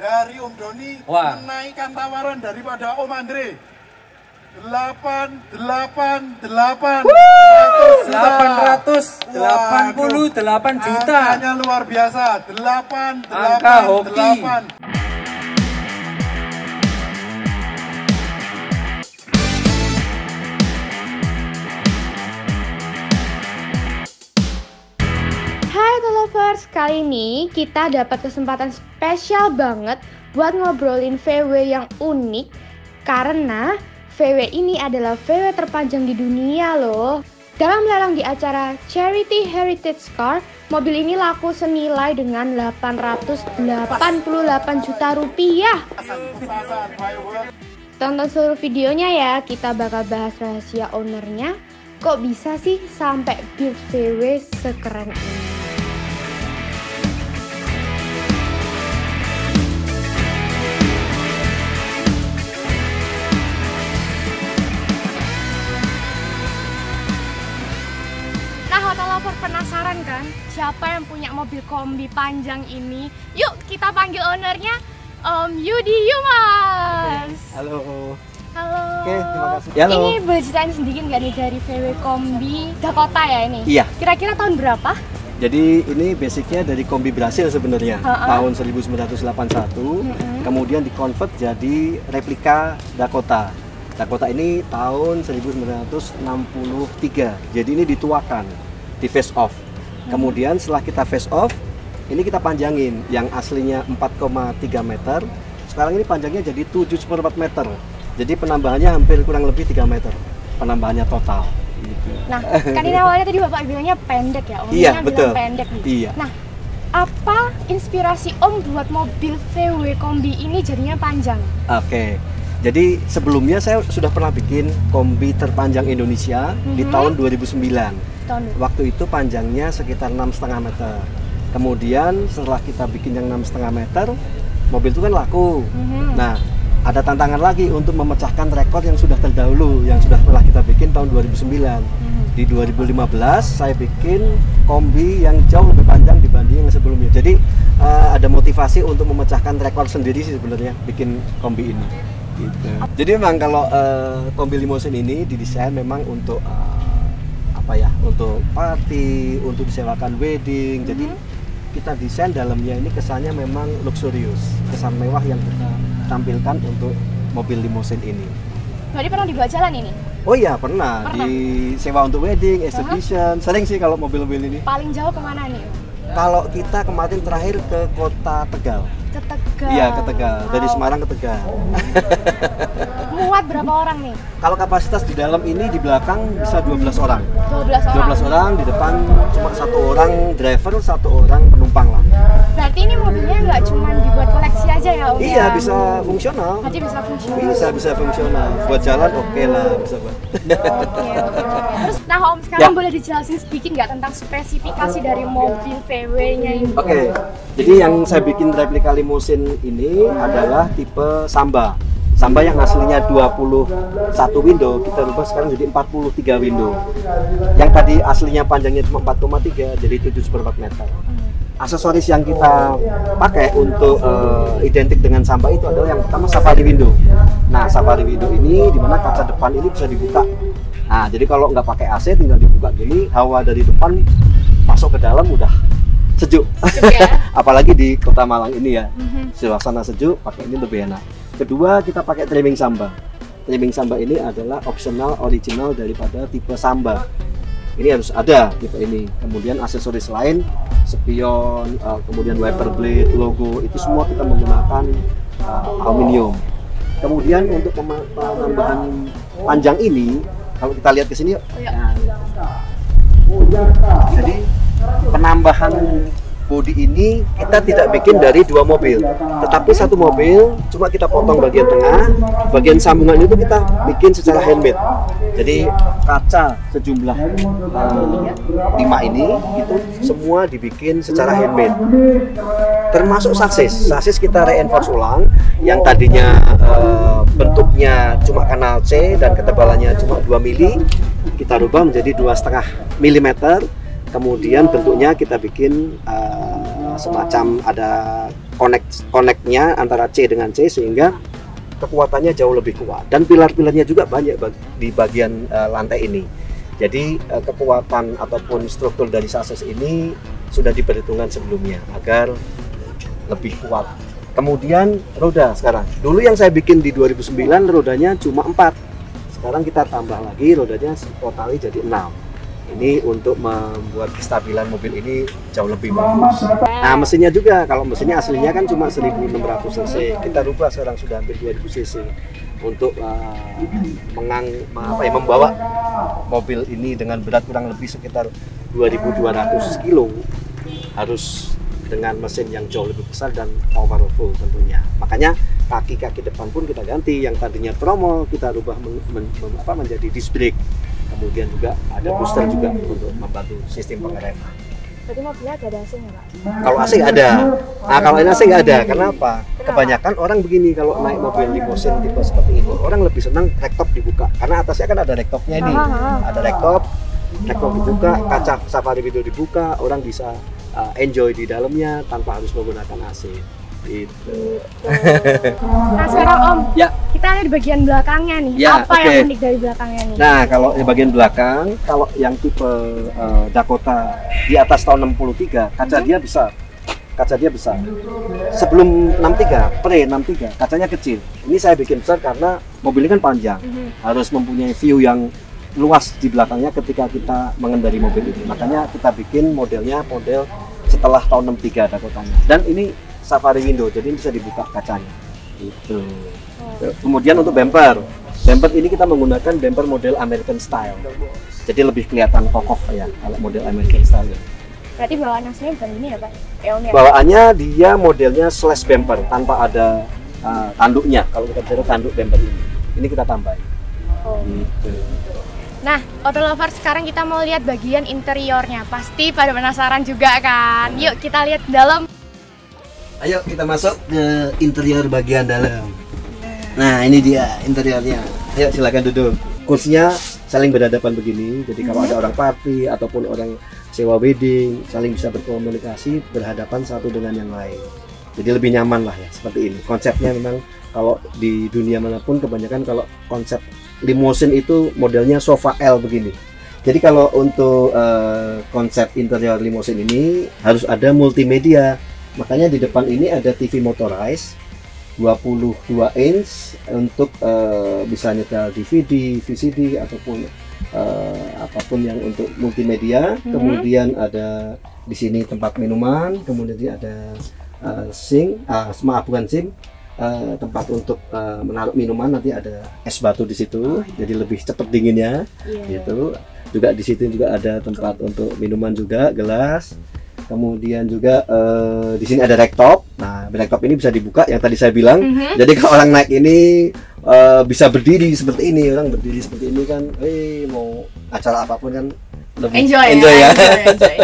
dari Om Doni menaikkan tawaran daripada Om Andre. 888 888 juta. Angkanya luar biasa. 888. Angka hoki. Hai Lovers, kali ini kita dapat kesempatan spesial banget buat ngobrolin VW yang unik karena VW ini adalah VW terpanjang di dunia loh. Dalam lelang di acara Charity Heritage Car, mobil ini laku senilai dengan 888 juta rupiah. Tonton seluruh videonya ya, kita bakal bahas rahasia ownernya. Kok bisa sih sampai build VW sekeren ini? Lover penasaran kan siapa yang punya mobil kombi panjang ini? Yuk kita panggil ownernya, Om Yudi Yumas. Halo. Halo. Oke, terima kasih. Halo. Ini boleh ceritain sedikit nggak nih dari VW Kombi Dakota ya ini? Iya. Kira-kira tahun berapa? Jadi ini basicnya dari kombi Brasil sebenarnya, tahun 1981. Kemudian dikonvert jadi replika Dakota. Dakota ini tahun 1963. Jadi ini dituakan. Di face off. Kemudian setelah kita face off, ini kita panjangin yang aslinya 4,3 meter. Sekarang ini panjangnya jadi 7,4 meter. Jadi penambahannya hampir kurang lebih 3 meter. Penambahannya total. Gitu. Nah, kan ini awalnya tadi Bapak bilangnya pendek ya, Om. Iya, betul. Pendek nih. Iya. Nah, apa inspirasi Om buat mobil VW Kombi ini jadinya panjang? Oke. Jadi sebelumnya saya sudah pernah bikin kombi terpanjang Indonesia di tahun 2009. Waktu itu panjangnya sekitar 6,5 meter. Kemudian setelah kita bikin yang 6,5 meter, mobil itu kan laku. Nah, ada tantangan lagi untuk memecahkan rekor yang sudah terdahulu, yang sudah pernah kita bikin tahun 2009. Di 2015 saya bikin kombi yang jauh lebih panjang dibanding yang sebelumnya. Jadi ada motivasi untuk memecahkan rekor sendiri sih sebenarnya bikin kombi ini. Gitu. Jadi memang kalau kombi limousine ini didesain memang untuk untuk party, untuk disewakan wedding. Jadi kita desain dalamnya ini kesannya memang luxurious, kesan mewah yang kita tampilkan untuk mobil limousine ini. Jadi pernah dibawa jalan ini? Oh iya pernah. Disewa untuk wedding, exhibition. Sering sih kalau mobil-mobil ini. Paling jauh kemana nih? Kalau kita kemarin terakhir ke kota Tegal. Ke Tegal? Iya ke Tegal, dari Semarang ke Tegal. Muat berapa orang nih? Kalau kapasitas di dalam ini, di belakang bisa 12 orang. 12 orang, di depan cuma 1 orang driver, 1 orang penumpang lah. Berarti ini mobilnya nggak cuma dibuat koleksi aja ya Om? Iya, bisa fungsional. Berarti bisa fungsional? Bisa fungsional. Buat jalan oke lah, bisa buat. Oke. Terus, nah Om, sekarang boleh dijelasin sedikit nggak tentang spesifikasi dari mobil VW-nya ini? Oke. Jadi yang saya bikin replika limousine ini adalah tipe Samba. Samba yang aslinya 21 window, kita rubah sekarang jadi 43 window. Yang tadi aslinya panjangnya cuma 4,3, jadi 7,4 meter. Aksesoris yang kita pakai untuk identik dengan Samba itu adalah yang pertama Safari window. Nah, Safari window ini dimana kaca depan ini bisa dibuka. Nah, jadi kalau nggak pakai AC tinggal dibuka gini, hawa dari depan masuk ke dalam udah sejuk. Ya? Apalagi di Kota Malang ini ya, suasana sejuk, pakai ini lebih enak. Kedua, kita pakai trimming Samba. Trimming Samba ini adalah optional original daripada tipe Samba. Ini harus ada tipe ini. Kemudian aksesoris lain, spion, kemudian wiper blade, logo, itu semua kita menggunakan aluminium. Kemudian untuk penambahan panjang ini, kalau kita lihat ke sini, jadi penambahan bodi ini kita tidak bikin dari 2 mobil, tetapi 1 mobil cuma kita potong bagian tengah, bagian sambungan itu kita bikin secara handmade. Jadi kaca sejumlah 5 ini itu semua dibikin secara handmade, termasuk sasis kita reinforce ulang yang tadinya bentuknya cuma kanal C dan ketebalannya cuma 2 mili, kita rubah menjadi 2,5 mm. Kemudian bentuknya kita bikin semacam ada connect-nya antara C dengan C sehingga kekuatannya jauh lebih kuat, dan pilar-pilarnya juga banyak di bagian lantai ini. Jadi kekuatan ataupun struktur dari chassis ini sudah diperhitungkan sebelumnya agar lebih kuat. Kemudian roda sekarang, dulu yang saya bikin di 2009 rodanya cuma 4, sekarang kita tambah lagi rodanya totalnya jadi 6. Ini untuk membuat kestabilan mobil ini jauh lebih bagus. Nah, mesinnya juga, kalau mesinnya aslinya kan cuma 1600 cc, kita rubah sekarang sudah hampir 2000 cc untuk membawa mobil ini dengan berat kurang lebih sekitar 2200 kilo, harus dengan mesin yang jauh lebih besar dan powerful tentunya. Makanya kaki-kaki depan pun kita ganti, yang tadinya tromol kita rubah menjadi disc brake. Kemudian juga ada booster juga untuk membantu sistem pengereman. Berarti mobilnya ada AC nggak, Pak? Kalau AC nggak ada. Nah, kalau ini AC nggak ada. Kenapa? Kebanyakan orang begini kalau naik mobil limousine tipe seperti ini, orang lebih senang rooftop dibuka. Karena atasnya kan ada rooftopnya ini. Ada rooftop dibuka, kaca safari window dibuka, orang bisa enjoy di dalamnya tanpa harus menggunakan AC. Itu. Nah sekarang Om, ya, kita lihat di bagian belakangnya nih. Ya, apa yang unik dari belakangnya nih? Nah, kalau di bagian belakang, kalau yang tipe Dakota di atas tahun 63, kaca dia besar. Kaca dia besar. Sebelum 63, pre-63, kacanya kecil. Ini saya bikin besar karena mobil ini kan panjang. Harus mempunyai view yang luas di belakangnya ketika kita mengendari mobil ini. Makanya kita bikin modelnya model setelah tahun 63 Dakotanya. Dan ini safari window, jadi bisa dibuka kacanya. Itu. Kemudian untuk bumper ini kita menggunakan bumper model American style. Jadi lebih kelihatan kokoh ya kalau model American style. Berarti bawaan aslinya bukan ini ya, Pak? Bawaannya dia modelnya slash bumper tanpa ada tanduknya. Kalau kita bicara tanduk bumper ini kita tambahin. Gitu. Nah, Auto Lover, sekarang kita mau lihat bagian interiornya. Pasti pada penasaran juga kan? Yuk kita lihat dalam. Ayo kita masuk ke interior bagian dalam. Nah, ini dia interiornya. Ayo silakan duduk. Kursinya saling berhadapan begini. Jadi kalau ada orang party ataupun orang sewa wedding, saling bisa berkomunikasi berhadapan satu dengan yang lain. Jadi lebih nyaman lah ya seperti ini. Konsepnya memang kalau di dunia manapun kebanyakan kalau konsep limousine itu modelnya sofa L begini. Jadi kalau untuk konsep interior limousine ini harus ada multimedia. Makanya di depan ini ada TV motorized 22 inch untuk bisa nyetel DVD, VCD ataupun apapun yang untuk multimedia. Kemudian ada di sini tempat minuman, kemudian ada tempat untuk menaruh minuman, nanti ada es batu di situ, jadi lebih cepat dinginnya. Gitu. Juga di situ juga ada tempat untuk minuman juga, gelas. Kemudian juga di sini ada rooftop. Nah, rooftop ini bisa dibuka yang tadi saya bilang. Jadi kalau orang naik ini bisa berdiri seperti ini, orang berdiri seperti ini kan, mau acara apapun kan lebih enjoy ya. Enjoy.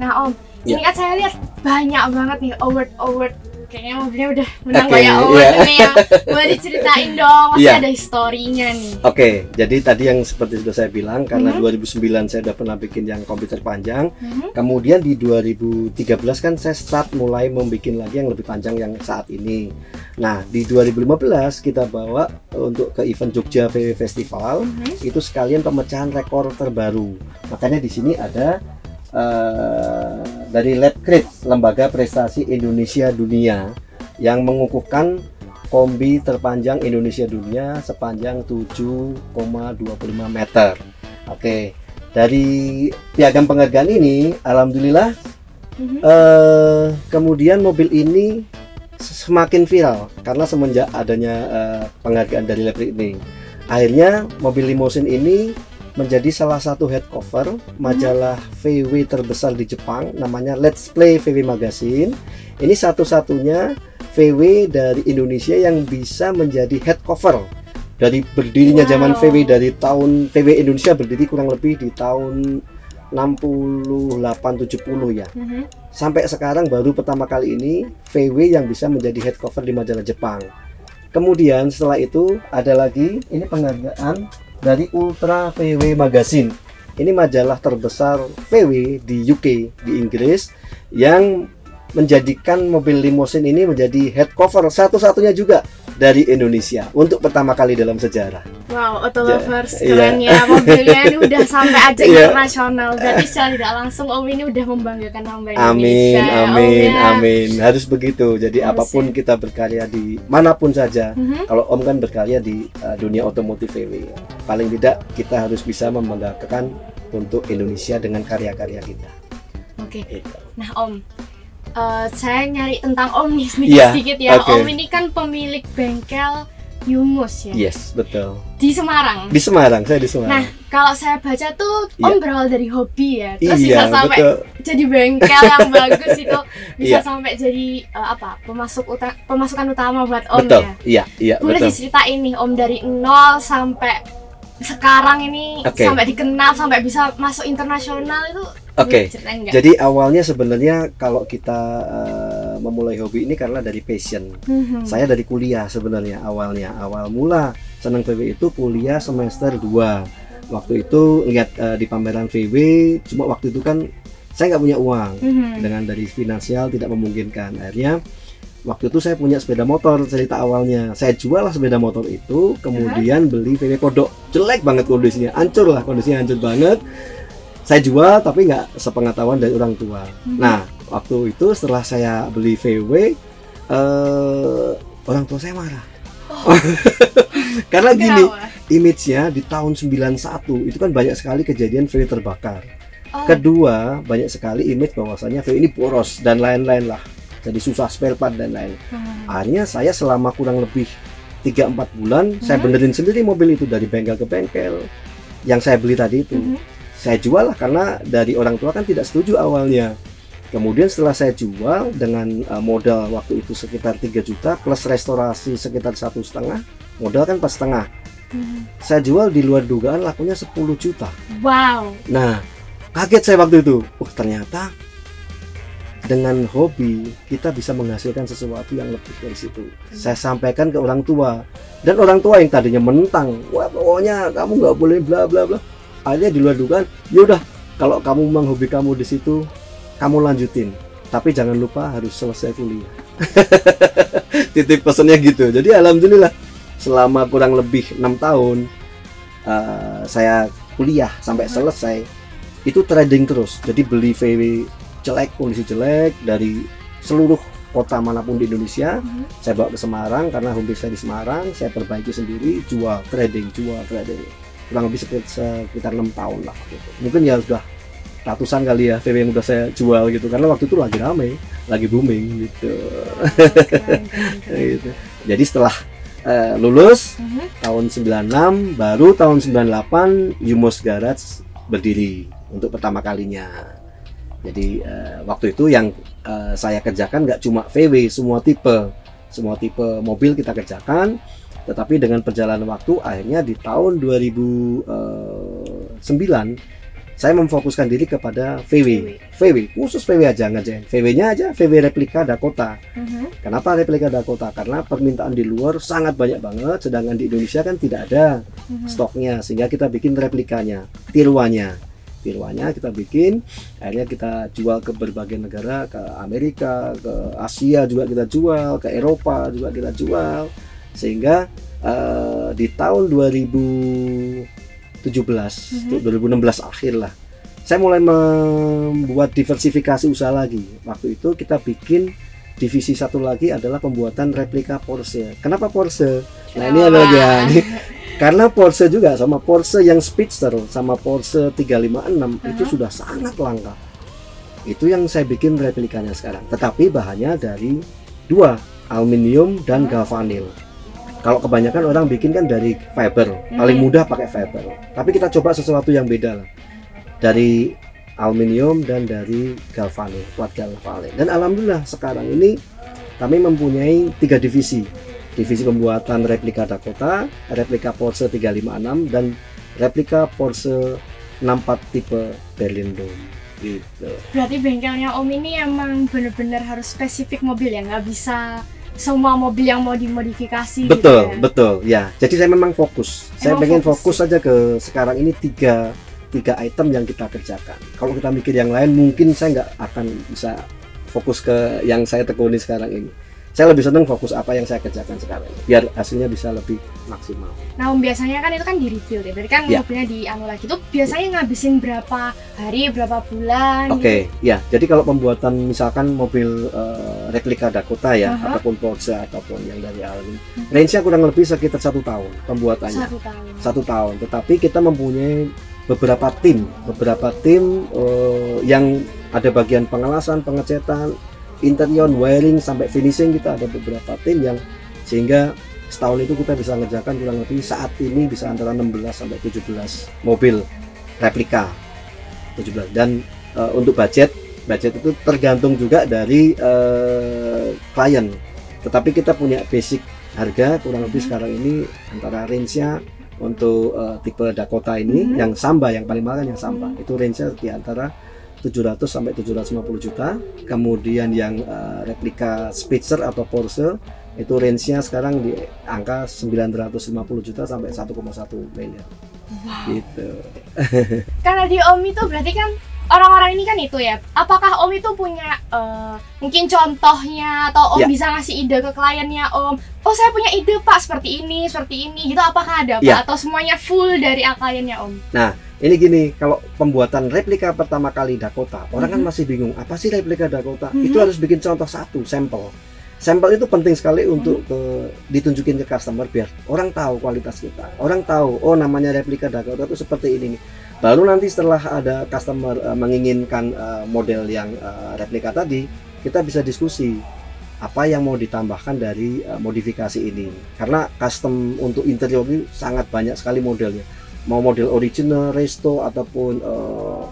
Nah Om, ini kan saya lihat banyak banget nih award. Kayaknya mobilnya udah menang banyak award nih ya. Boleh diceritain dong, masih ada historinya nih. Oke, jadi tadi yang seperti sudah saya bilang, karena 2009 saya udah pernah bikin yang komputer panjang. Kemudian di 2013 kan saya start mulai membuat lagi yang lebih panjang yang saat ini. Nah, di 2015 kita bawa untuk ke event Jogja VW Festival, itu sekalian pemecahan rekor terbaru. Makanya di sini ada dari Labcrate, Lembaga Prestasi Indonesia Dunia, yang mengukuhkan kombi terpanjang Indonesia dunia sepanjang 7,25 meter. Oke, dari piagam penghargaan ini, alhamdulillah, kemudian mobil ini semakin viral karena semenjak adanya penghargaan dari Labcrate ini, akhirnya mobil limousine ini menjadi salah satu head cover majalah VW terbesar di Jepang, namanya Let's Play VW Magazine. Ini satu-satunya VW dari Indonesia yang bisa menjadi head cover. Dari berdirinya zaman VW, dari tahun VW Indonesia berdiri kurang lebih di tahun 68-70 ya. Sampai sekarang baru pertama kali ini VW yang bisa menjadi head cover di majalah Jepang. Kemudian setelah itu ada lagi, ini penghargaan dari Ultra VW Magazine. Ini majalah terbesar VW di UK, di Inggris, yang menjadikan mobil limousine ini menjadi head cover satu-satunya juga dari Indonesia untuk pertama kali dalam sejarah. Wow, Auto Lovers, keren ya mobilnya ini udah sampai ajang internasional. Jadi secara tidak langsung Om ini udah membanggakan nama Indonesia. Amin. Harus begitu. Jadi apapun kita berkarya di manapun saja, kalau Om kan berkarya di dunia otomotif VW, paling tidak kita harus bisa membanggakan untuk Indonesia dengan karya-karya kita. Oke. Nah Om, saya nyari tentang Om nih sedikit ya. Om ini kan pemilik bengkel Yumus ya. Yes, betul. Di Semarang. Di Semarang, saya di Semarang. Nah, kalau saya baca tuh Om berawal dari hobi ya. Terus bisa sampai jadi bengkel yang bagus itu, bisa sampai jadi pemasukan utama buat Om ya. Iya, boleh diceritain nih Om dari nol sampai sekarang ini sampai dikenal, sampai bisa masuk internasional itu. Jadi awalnya sebenarnya kalau kita memulai hobi ini karena dari passion. Saya dari kuliah sebenarnya awal mula senang VW itu kuliah semester 2. Waktu itu lihat di pameran VW, cuma waktu itu kan saya nggak punya uang, dengan dari finansial tidak memungkinkan. Akhirnya waktu itu saya punya sepeda motor, cerita awalnya saya jual lah sepeda motor itu, kemudian beli VW kodok, jelek banget kondisinya, kondisinya hancur banget. Saya jual tapi nggak sepengetahuan dari orang tua. Nah, waktu itu setelah saya beli VW, orang tua saya marah. Karena gini, image-nya di tahun 91 itu kan banyak sekali kejadian VW terbakar. Kedua, banyak sekali image bahwasanya VW ini boros dan lain-lain lah. Jadi susah spare part dan lain. Akhirnya saya selama kurang lebih 3-4 bulan saya benerin sendiri mobil itu dari bengkel ke bengkel. Yang saya beli tadi itu. Saya jual lah karena dari orang tua kan tidak setuju awalnya. Kemudian setelah saya jual dengan modal waktu itu sekitar 3 juta plus restorasi sekitar 1,5, modal kan 4,5. Saya jual di luar dugaan lakunya 10 juta. Wow. Nah, kaget saya waktu itu. Ternyata dengan hobi kita bisa menghasilkan sesuatu yang lebih dari situ. Saya sampaikan ke orang tua, dan orang tua yang tadinya menentang, wah pokoknya kamu nggak boleh bla bla bla. Akhirnya di luar dugaan, yaudah kalau kamu memang hobi kamu di situ, kamu lanjutin, tapi jangan lupa harus selesai kuliah. Titip pesannya gitu. Jadi alhamdulillah selama kurang lebih 6 tahun saya kuliah sampai selesai itu trading terus. Jadi beli VW jelek, kondisi jelek dari seluruh kota manapun di Indonesia, saya bawa ke Semarang karena home base saya di Semarang, saya perbaiki sendiri, jual trading. Kurang lebih sekitar 6 tahun lah gitu. Mungkin ya sudah ratusan kali ya VW yang udah saya jual gitu, karena waktu itu lagi rame, lagi booming gitu. Gitu. Jadi setelah lulus tahun 96, baru tahun 98 Yumus Garage berdiri untuk pertama kalinya. Jadi waktu itu yang saya kerjakan nggak cuma VW, semua tipe mobil kita kerjakan. Tetapi dengan perjalanan waktu, akhirnya di tahun 2009 saya memfokuskan diri kepada VW, khusus VW aja ngerjain. VW-nya aja, VW replika Dakota. Kenapa replika Dakota? Karena permintaan di luar sangat banyak banget, sedangkan di Indonesia kan tidak ada stoknya, sehingga kita bikin replikanya, tiruannya kita bikin. Akhirnya kita jual ke berbagai negara, ke Amerika, ke Asia juga kita jual, ke Eropa juga kita jual. Sehingga di tahun 2017, 2016 akhir lah, saya mulai membuat diversifikasi usaha lagi. Waktu itu kita bikin divisi satu lagi adalah pembuatan replika Porsche. Kenapa Porsche? Nah ini ada lagi ya. Karena Porsche juga sama Porsche yang Speedster sama Porsche 356 itu sudah sangat langka. Itu yang saya bikin replikanya sekarang. Tetapi bahannya dari dua, aluminium dan galvanil. Kalau kebanyakan orang bikin kan dari fiber, paling mudah pakai fiber. Tapi kita coba sesuatu yang beda lah, dari aluminium dan dari galvanil, kuat galvanil. Dan alhamdulillah sekarang ini kami mempunyai 3 divisi. Divisi pembuatan replika Dakota, replika Porsche 356, dan replika Porsche 64 tipe Berlindung. Gitu. Berarti bengkelnya Om ini emang bener-bener harus spesifik mobil ya, nggak bisa semua mobil yang mau dimodifikasi. Betul ya. Jadi saya memang fokus. Saya pengen fokus saja ke sekarang ini tiga item yang kita kerjakan. Kalau kita mikir yang lain, mungkin saya nggak akan bisa fokus ke yang saya tekuni sekarang ini. Saya lebih senang fokus apa yang saya kerjakan sekarang, biar hasilnya bisa lebih maksimal. Nah, biasanya kan itu kan di rebuild ya, berarti kan mobilnya di anu lagi itu biasanya ngabisin berapa hari, berapa bulan? Oke, ya. Jadi kalau pembuatan misalkan mobil replika Dakota ya, ataupun Porsche ataupun yang dari Almi, range-nya kurang lebih sekitar 1 tahun pembuatannya. 1 tahun. 1 tahun. Tetapi kita mempunyai beberapa tim yang ada bagian pengelasan, pengecetan, interior, wiring sampai finishing. Kita ada beberapa tim yang sehingga setahun itu kita bisa ngerjakan kurang lebih saat ini bisa antara 16 sampai 17 mobil replika. 17. Dan untuk budget itu tergantung juga dari klien. Tetapi kita punya basic harga kurang lebih sekarang ini antara range-nya untuk tipe Dakota ini yang Samba, yang paling mahal yang Samba itu range-nya di antara 700 sampai 750 juta. Kemudian yang replika Spitzer atau Porsche itu range-nya sekarang di angka 950 juta sampai 1,1 miliar. Wow. Gitu. Karena di Om itu berarti kan orang-orang ini kan itu ya. Apakah Om itu punya mungkin contohnya atau Om bisa ngasih ide ke kliennya Om? Oh, saya punya ide Pak seperti ini gitu. Apakah ada Pak? Atau semuanya full dari kliennya Om? Nah, ini gini, kalau pembuatan replika pertama kali Dakota, orang kan masih bingung, apa sih replika Dakota? Itu harus bikin contoh satu, sampel. Sampel itu penting sekali untuk ditunjukin ke customer biar orang tahu kualitas kita. Orang tahu, oh namanya replika Dakota itu seperti ini nih. Baru nanti setelah ada customer menginginkan model yang replika tadi, kita bisa diskusi apa yang mau ditambahkan dari modifikasi ini. Karena custom untuk interior ini sangat banyak sekali modelnya. Mau model original, resto ataupun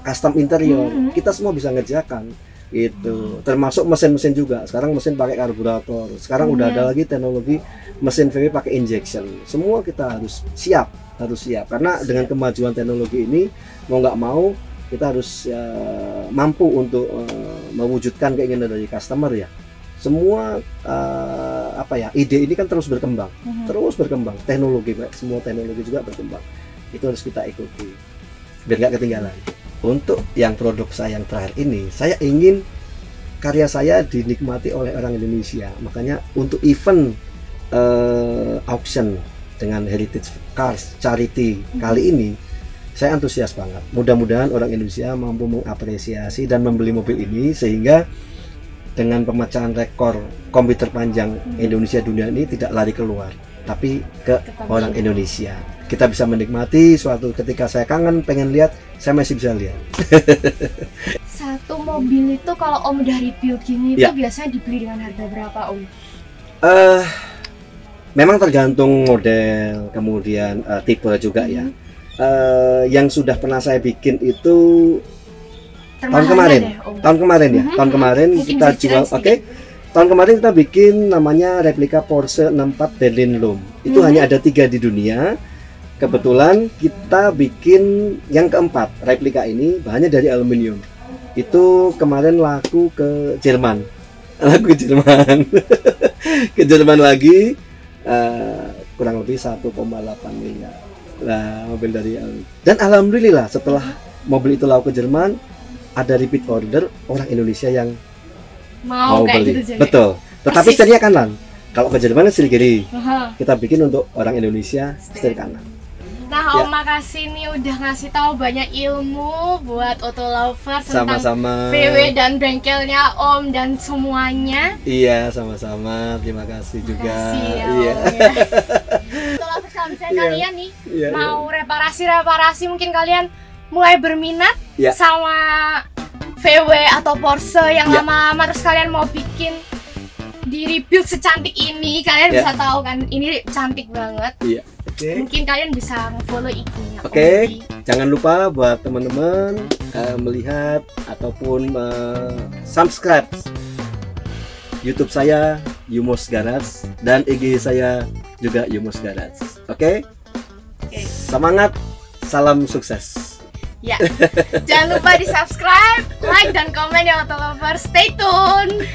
custom interior, kita semua bisa ngerjakan itu. Termasuk mesin-mesin juga. Sekarang mesin pakai karburator. Sekarang udah ada lagi teknologi mesin VW pakai injection. Semua kita harus siap karena dengan kemajuan teknologi ini mau nggak mau kita harus mampu untuk mewujudkan keinginan dari customer ya. Semua ide ini kan terus berkembang, teknologi, semua teknologi juga berkembang. Itu harus kita ikuti biar nggak ketinggalan. Untuk yang produk saya yang terakhir ini, saya ingin karya saya dinikmati oleh orang Indonesia. Makanya untuk event auction dengan Heritage Cars Charity kali ini, saya antusias banget. Mudah-mudahan orang Indonesia mampu mengapresiasi dan membeli mobil ini sehingga dengan pemecahan rekor komputer panjang Indonesia dunia ini tidak lari keluar, tapi ke orang Indonesia. Kita bisa menikmati suatu ketika saya kangen pengen lihat, saya masih bisa lihat. Satu mobil itu kalau Om udah rebuild gini itu biasanya dibeli dengan harga berapa Om? Memang tergantung model, kemudian tipe juga ya. Yang sudah pernah saya bikin itu tahun kemarin kita jual. Tahun kemarin kita bikin namanya replika Porsche 64 Berlin Loom. Itu hanya ada 3 di dunia. Kebetulan kita bikin yang keempat, replika ini bahannya dari aluminium. Itu kemarin laku ke Jerman. Ke Jerman lagi kurang lebih 1,8 miliar. Nah, mobil dari aluminium. Dan alhamdulillah setelah mobil itu laku ke Jerman, ada repeat order orang Indonesia yang mau beli. Gitu, betul. Tetapi setirnya kanan. Kalau ke Jerman setir kiri. Kita bikin untuk orang Indonesia setir kanan. Nah, Om makasih nih udah ngasih tahu banyak ilmu buat auto lovers tentang VW dan bengkelnya Om dan semuanya. Iya, sama-sama. Terima kasih juga. Makasih ya, Om, ya. Auto lovers kalau misalnya kalian nih mau reparasi mungkin kalian mulai berminat sama VW atau Porsche yang lama-lama terus kalian mau bikin di rebuild secantik ini, kalian bisa tahu kan ini cantik banget. Mungkin kalian bisa follow IG-nya. Jangan lupa buat teman-teman melihat ataupun subscribe YouTube saya Yumos Garage dan IG saya juga Yumos Garage. Semangat, salam sukses. Jangan lupa di subscribe, like dan komen ya auto lovers. Stay tune.